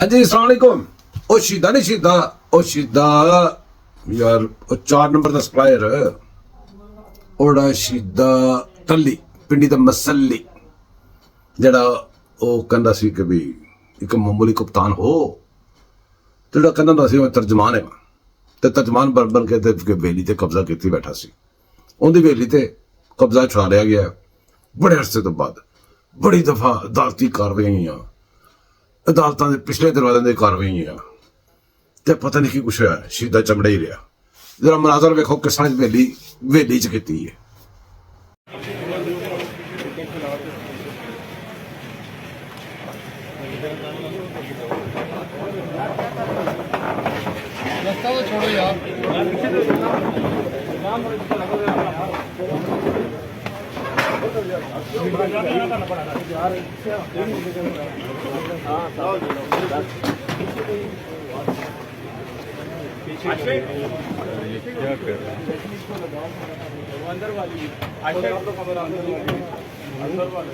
जी अस्सलाम वालेकुम। ओ शीदा नहीं शीदा, ओ शीदा यार ओ 4 नंबर का सप्लायर ओड़ा शीदा टल्ली पिंडी दा मसली जड़ा ओ कहंदा सी कि भी एक मामूली कप्तान हो तो जड़ा कहंदा सी तर्जमान है ते तर्जमान बन बन के ते वेली ते कब्जा कीती बैठा सी। उहदी वेली ते कब्जा छुड़ा लिया गया बड़े अरसे तो बाद। बड़ी दफा अदालती कार्रवाइयां अदालतां दे पिछले दरवाज़े दी कार्रवाइयां ते पता नहीं की कुछ होया शीदा चमड़ा ही रहा। जरा मनाजर वेखो किस तरह वेली च कीती है। रास्ता तो छोड़ो यार। क्या कर रहे हैं अंदर वाली अंदर वाली